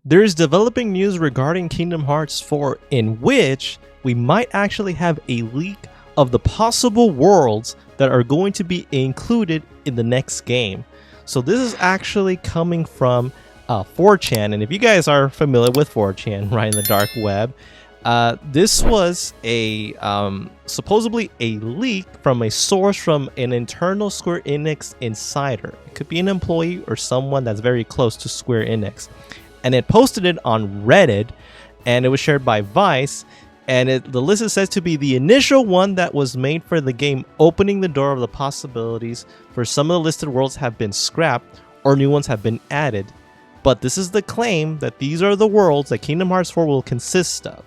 There is developing news regarding Kingdom Hearts 4 in which we might actually have a leak of the possible worlds that are going to be included in the next game. So this is actually coming from 4chan, and if you guys are familiar with 4chan, right, in the dark web, this was a supposedly a leak from a source from an internal Square Enix Insider. It could be an employee or someone that's very close to Square Enix, and it posted it on Reddit, and it was shared by Vice. And the list is said to be the initial one that was made for the game, opening the door of the possibilities for some of the listed worlds have been scrapped or new ones have been added. But this is the claim that these are the worlds that Kingdom Hearts 4 will consist of.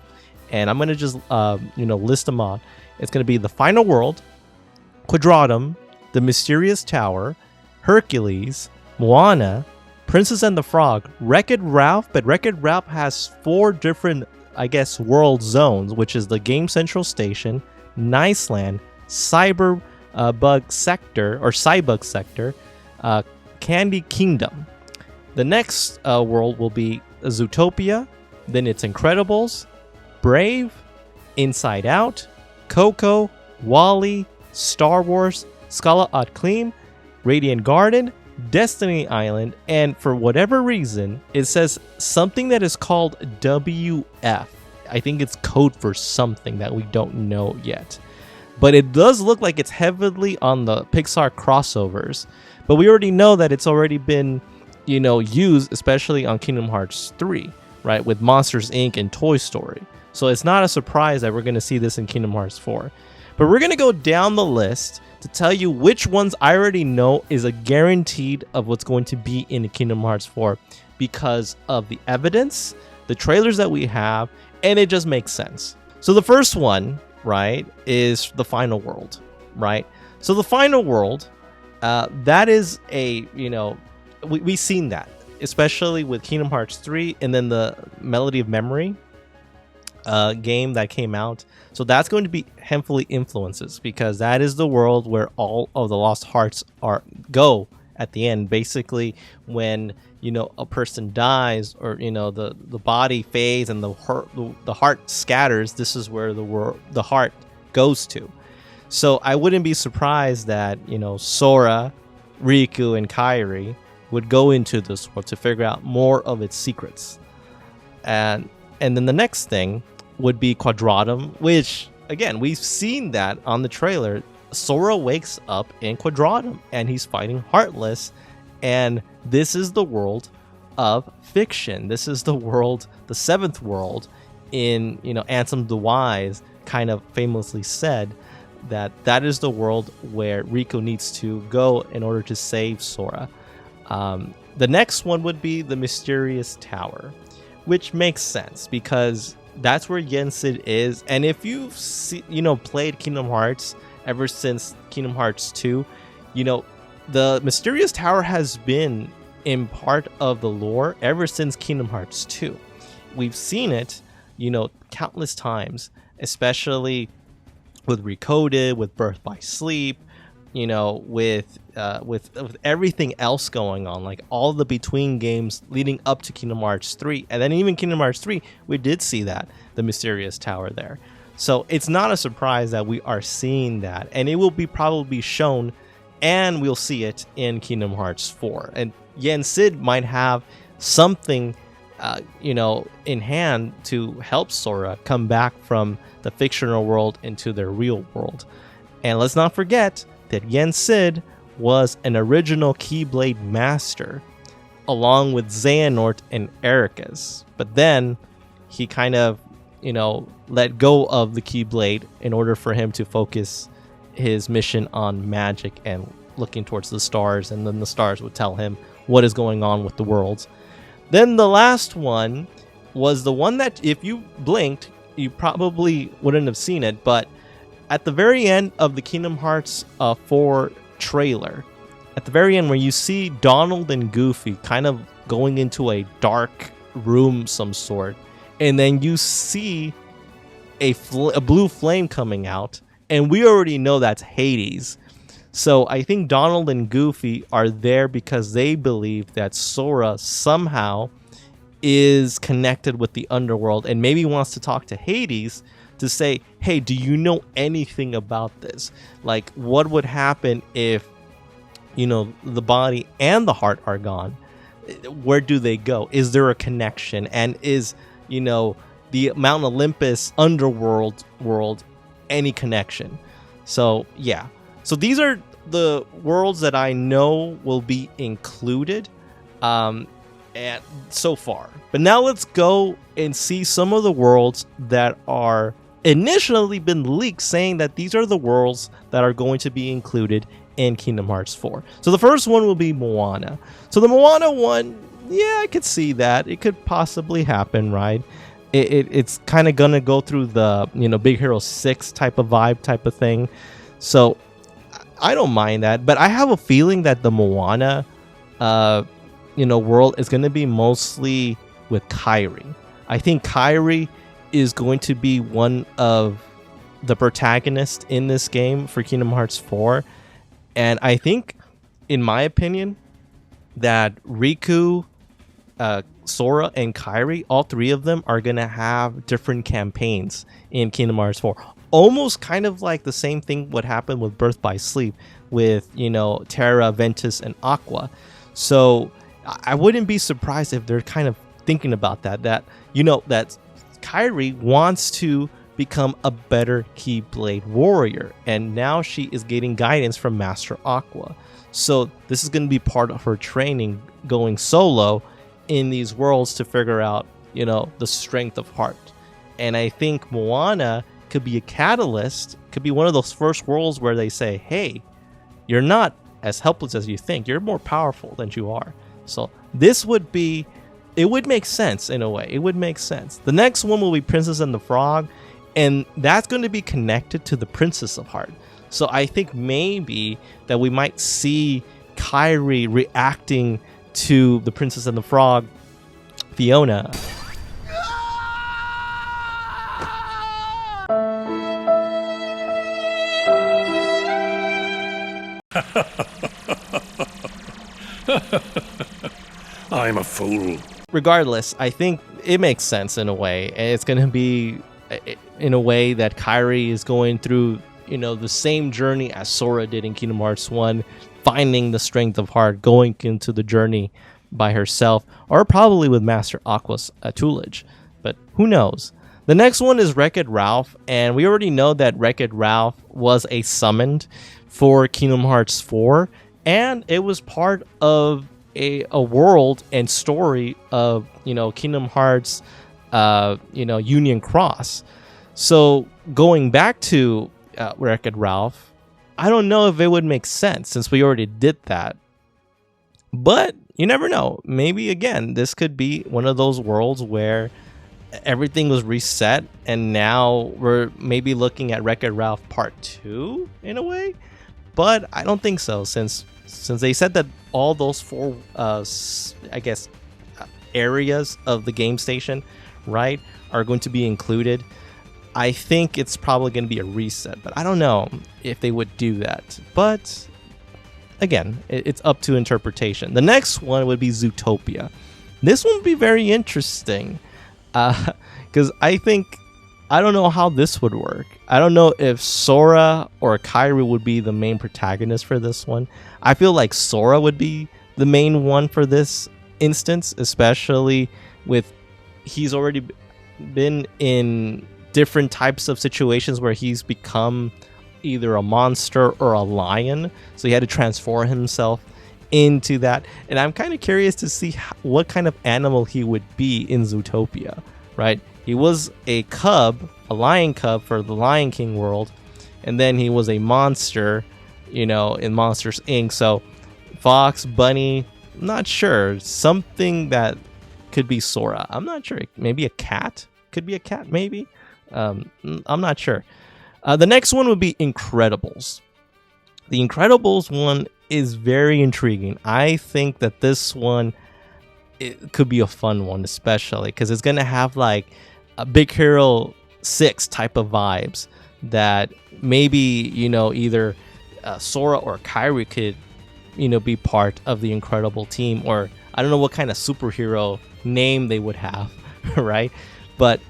And I'm going to just list them on. It's going to be the Final World, Quadratum, the Mysterious Tower, Hercules, Moana, Princess and the Frog, Wreck-It Ralph, but Wreck-It Ralph has 4 different, I guess, world zones, which is the Game Central Station, Niceland, Cyberbug Sector, Candy Kingdom. The next world will be Zootopia, then it's Incredibles, Brave, Inside Out, Coco, Wall-E, Star Wars, Scala Ad Clean, Radiant Garden, Destiny Island, and for whatever reason, it says something that is called WF. I think it's code for something that we don't know yet. But it does look like it's heavily on the Pixar crossovers. But we already know that it's already been, used, especially on Kingdom Hearts 3, right? With Monsters Inc. and Toy Story. So it's not a surprise that we're going to see this in Kingdom Hearts 4. But we're going to go down the list to tell you which ones I already know is a guaranteed of what's going to be in Kingdom Hearts 4 because of the evidence, the trailers that we have, and it just makes sense. So the first one, right, is the Final World, right? So the Final World, that is a, we've seen that, especially with Kingdom Hearts 3 and then the Melody of Memory game that came out. So that's going to be heavily influences because that is the world where all of the lost hearts go at the end. Basically, when a person dies or the body fades and the heart scatters, this is where the heart goes to. So I wouldn't be surprised that Sora, Riku, and Kairi would go into this world to figure out more of its secrets. And then the next thing would be Quadratum, which, again, we've seen that on the trailer. Sora wakes up in Quadratum, and he's fighting Heartless, and this is the world of fiction. This is the world, the 7th world, in, Ansem the Wise kind of famously said that is the world where Riku needs to go in order to save Sora. The next one would be the Mysterious Tower, which makes sense because that's where YinCid is. And if you've played Kingdom Hearts ever since Kingdom Hearts 2, the Mysterious Tower has been in part of the lore ever since Kingdom Hearts 2. We've seen it, countless times, especially with Recoded, with Birth by Sleep, with everything else going on, like all the between games leading up to Kingdom Hearts 3, and then even Kingdom Hearts 3, we did see the Mysterious Tower there. So it's not a surprise that we are seeing that, and it will be probably shown, and we'll see it in Kingdom Hearts 4. And YinCid might have something, in hand to help Sora come back from the fictional world into their real world. And let's not forget that YinCid was an original Keyblade master, along with Xehanort and Ericus. But then he kind of, let go of the Keyblade in order for him to focus his mission on magic and looking towards the stars, and then the stars would tell him what is going on with the worlds. Then the last one was the one that if you blinked, you probably wouldn't have seen it, but at the very end of the Kingdom Hearts 4 trailer, at the very end where you see Donald and Goofy kind of going into a dark room some sort, and then you see a blue flame coming out, and we already know that's Hades. So I think Donald and Goofy are there because they believe that Sora somehow is connected with the underworld and maybe wants to talk to Hades to say, hey, do you know anything about this? Like, what would happen if, you know, the body and the heart are gone? Where do they go? Is there a connection? And is, you know, the Mount Olympus underworld world any connection? So yeah, so these are the worlds that I know will be included and so far. But now let's go and see some of the worlds that are initially been leaked, saying that these are the worlds that are going to be included in Kingdom Hearts 4. So the first one will be Moana. So the Moana one, yeah, I could see that. It could possibly happen, right? It's kind of gonna go through the, you know, Big Hero 6 type of vibe type of thing. So I don't mind that, but I have a feeling that the Moana you know, world is gonna be mostly with Kairi. I think Kairi is going to be one of the protagonists in this game for Kingdom Hearts 4. And I think, in my opinion, that Riku, Sora, and Kairi, all three of them are going to have different campaigns in Kingdom Hearts 4. Almost kind of like the same thing would happen with Birth by Sleep with, you know, Terra, Ventus, and Aqua. So I wouldn't be surprised if they're kind of thinking about that, you know, that Kairi wants to become a better Keyblade warrior, and now she is getting guidance from Master Aqua. So this is going to be part of her training going solo in these worlds to figure out, you know, the strength of heart. And I think Moana could be a catalyst, could be one of those first worlds where they say, hey, you're not as helpless as you think, you're more powerful than you are. So this would be, it would make sense in a way. It would make sense. The next one will be Princess and the Frog, and that's going to be connected to the Princess of Heart. So I think maybe that we might see Kairi reacting to the Princess and the Frog, Fiona. I'm a fool. Regardless, I think it makes sense in a way. It's going to be in a way that Kairi is going through, you know, the same journey as Sora did in Kingdom Hearts 1, finding the strength of heart, going into the journey by herself, or probably with Master Aqua's tutelage. But who knows? The next one is Wreck-It Ralph, and we already know that Wreck-It Ralph was a summoned for Kingdom Hearts 4, and it was part of a world and story of, you know, Kingdom Hearts, you know, Union Cross. So going back to Wreck-It Ralph, I don't know if it would make sense since we already did that. But you never know. Maybe, again, this could be one of those worlds where everything was reset and now we're maybe looking at Wreck-It Ralph Part 2 in a way. But I don't think so, since they said that all those four, I guess, areas of the game station, right, are going to be included. I think it's probably going to be a reset, but I don't know if they would do that. But again, it's up to interpretation. The next one would be Zootopia. This one would be very interesting because I don't know how this would work. I don't know if Sora or Kairi would be the main protagonist for this one. I feel like Sora would be the main one for this instance, especially with he's already been in different types of situations where he's become either a monster or a lion. So he had to transform himself into that. And I'm kind of curious to see what kind of animal he would be in Zootopia, right? He was a cub, a lion cub for the Lion King world, and then he was a monster, you know, in Monsters Inc. So fox, bunny, I'm not sure. Something that could be Sora. I'm not sure. Maybe a cat? Could be a cat, maybe. I'm not sure. The next one would be Incredibles. The Incredibles one is very intriguing. I think that this one, it could be a fun one, especially because it's going to have like a Big Hero 6 type of vibes that maybe, you know, either Sora or Kairi could, you know, be part of the Incredible team, or I don't know what kind of superhero name they would have, right? But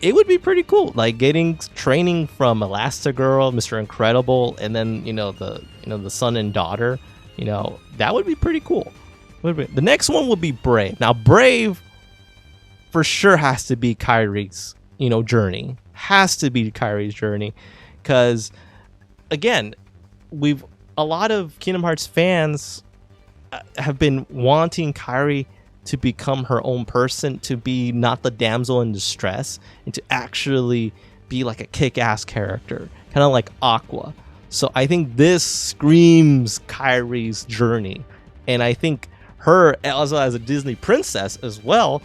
it would be pretty cool, like getting training from Elastigirl, Mr. Incredible, and then the son and daughter. That would be pretty cool. The next one would be Brave. Now, Brave for sure has to be Kyrie's, journey. Has to be Kyrie's journey, because again, a lot of Kingdom Hearts fans have been wanting Kyrie to become her own person, to be not the damsel in distress, and to actually be like a kick-ass character, kind of like Aqua. So I think this screams Kyrie's journey, and I think her also as a Disney princess as well,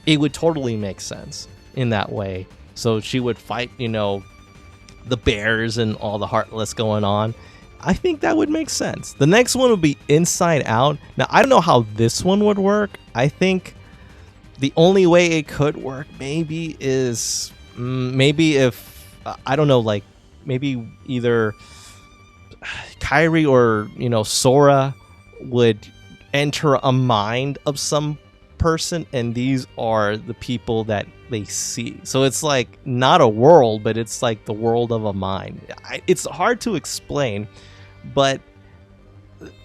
it would totally make sense in that way. So she would fight, the bears and all the Heartless going on. I think that would make sense. The next one would be Inside Out. Now, I don't know how this one would work. I think the only way it could work maybe is maybe if, I don't know, like maybe either Kyrie or, Sora would enter a mind of some person, and these are the people that they see. So it's like not a world, but it's like the world of a mind. It's hard to explain, but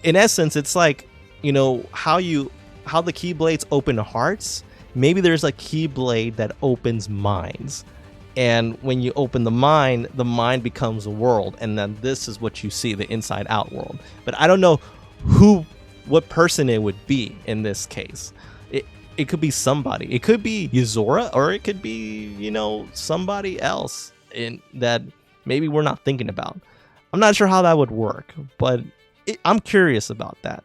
in essence, it's like, how the Keyblades open hearts. Maybe there's a Keyblade that opens minds, and when you open the mind becomes a world, and then this is what you see, the Inside Out world. But I don't know what person it would be in this case. It could be somebody. It could be Yuzora, or it could be, somebody else that maybe we're not thinking about. I'm not sure how that would work, but I'm curious about that.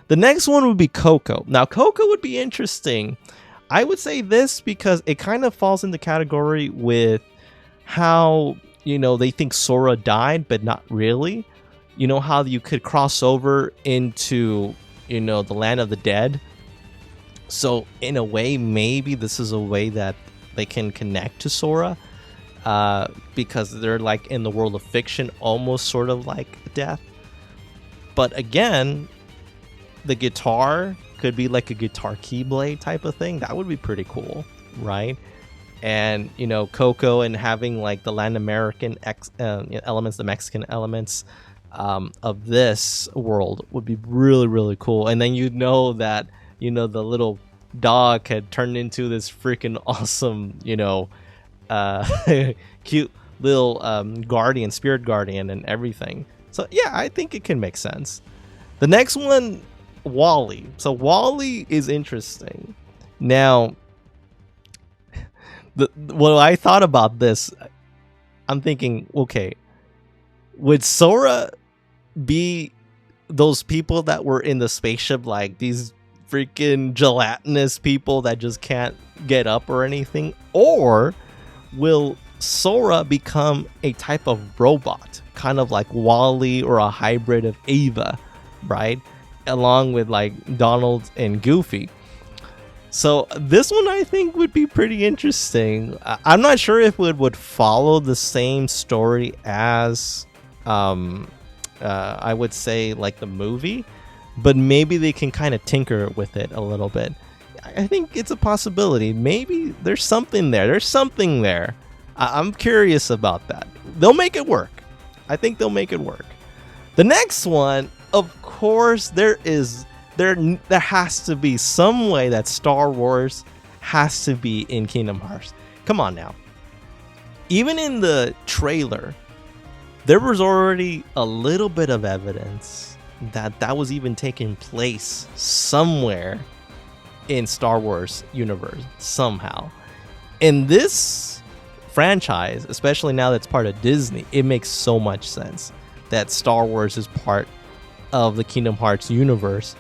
The next one would be Coco. Now, Coco would be interesting. I would say this because it kind of falls in the category with how, they think Sora died, but not really. How you could cross over into, the land of the dead. So in a way, maybe this is a way that they can connect to Sora, because they're like in the world of fiction, almost sort of like death. But again, the guitar could be like a guitar keyblade type of thing. That would be pretty cool, right? And Coco and having like the Latin American elements, the Mexican elements of this world would be really, really cool. And then that the little dog had turned into this freaking awesome, cute little spirit guardian and everything. So yeah, I think it can make sense. The next one, Wally. So Wally is interesting. Now, when I thought about this, I'm thinking, okay, would Sora be those people that were in the spaceship, like these freaking gelatinous people that just can't get up or anything? Or will Sora become a type of robot, kind of like Wally or a hybrid of Ava, right? Along with like Donald and Goofy. So this one I think would be pretty interesting. I'm not sure if it would follow the same story as I would say like the movie, but maybe they can kind of tinker with it a little bit. I think it's a possibility. Maybe there's something there. I'm curious about that. They'll make it work. I think they'll make it work. The next one, of course, there has to be some way that Star Wars has to be in Kingdom Hearts. Come on now. Even in the trailer, there was already a little bit of evidence that was even taking place somewhere in Star Wars universe somehow. In this franchise, especially now that it's part of Disney, it makes so much sense that Star Wars is part of the Kingdom Hearts universe.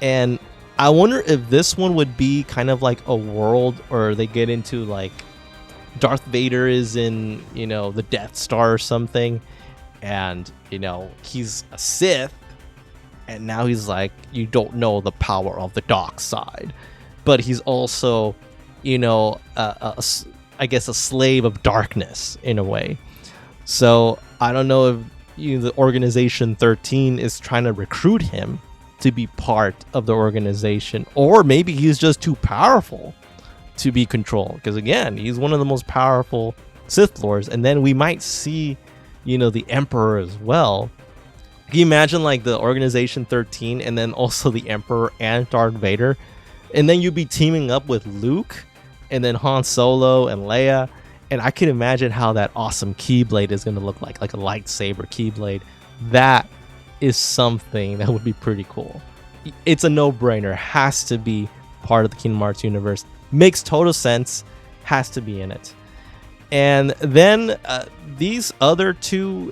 And I wonder if this one would be kind of like a world, or they get into like Darth Vader is in, the Death Star or something, and he's a Sith, and now he's like, you don't know the power of the dark side, but he's also I guess a slave of darkness in a way. So I don't know if the Organization 13 is trying to recruit him to be part of the organization, or maybe he's just too powerful to be controlled, because again, he's one of the most powerful Sith Lords. And then we might see, you know, the Emperor as well. Can you imagine like the Organization 13 and then also the Emperor and Darth Vader, and then you'd be teaming up with Luke and then Han Solo and Leia, and I can imagine how that awesome Keyblade is going to look like a lightsaber Keyblade. That is something that would be pretty cool. It's a no-brainer, has to be part of the Kingdom Hearts universe. Makes total sense, has to be in it. And then these other two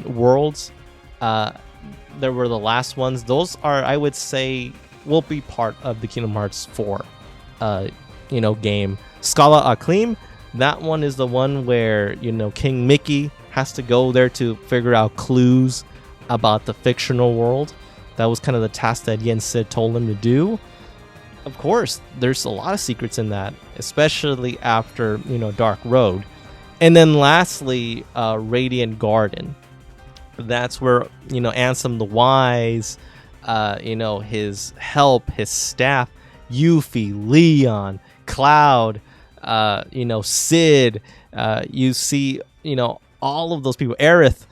worlds, there were the last ones. Those are, I would say, will be part of the Kingdom Hearts 4 game. Scala Aklim, that one is the one where, you know, King Mickey has to go there to figure out clues about the fictional world. That was kind of the task that Yen Sid told him to do. Of course, there's a lot of secrets in that, especially after, you know, Dark Road. And then lastly, Radiant Garden. That's where, you know, Ansem the Wise, you know, his help, his staff, Yuffie, Leon, Cloud, you know, Sid, you see, you know, all of those people, Aerith,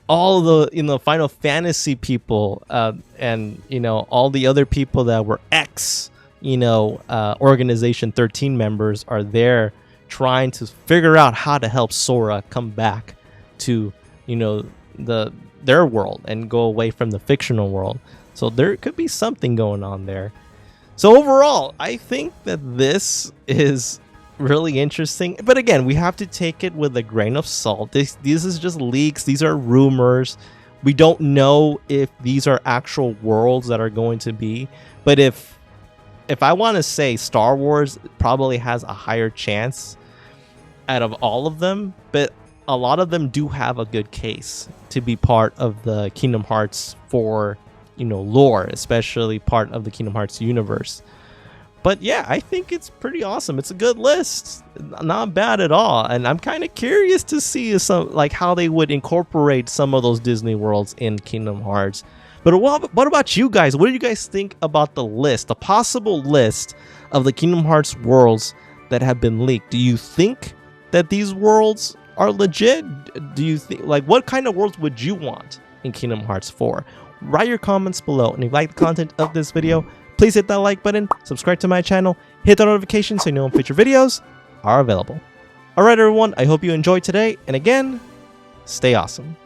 all the, you know, Final Fantasy people, and, you know, all the other people that were Organization 13 members are there trying to figure out how to help Sora come back to, you know, their world and go away from the fictional world. So there could be something going on there. So overall, I think that this is really interesting. But again, we have to take it with a grain of salt. This is just leaks. These are rumors. We don't know if these are actual worlds that are going to be. But if I want to say, Star Wars probably has a higher chance out of all of them, but a lot of them do have a good case to be part of the Kingdom Hearts 4, you know, lore, especially part of the Kingdom Hearts universe. But yeah, I think it's pretty awesome. It's a good list, not bad at all. And I'm kind of curious to see how they would incorporate some of those Disney worlds in Kingdom Hearts. But what about you guys? What do you guys think about the list, the possible list of the Kingdom Hearts worlds that have been leaked? Do you think that these worlds are legit? Do you think, like, what kind of worlds would you want in Kingdom Hearts 4? Write your comments below. And if you like the content of this video, please hit that like button, subscribe to my channel, hit the notification so you know when future videos are available. Alright everyone, I hope you enjoyed today, and again, stay awesome.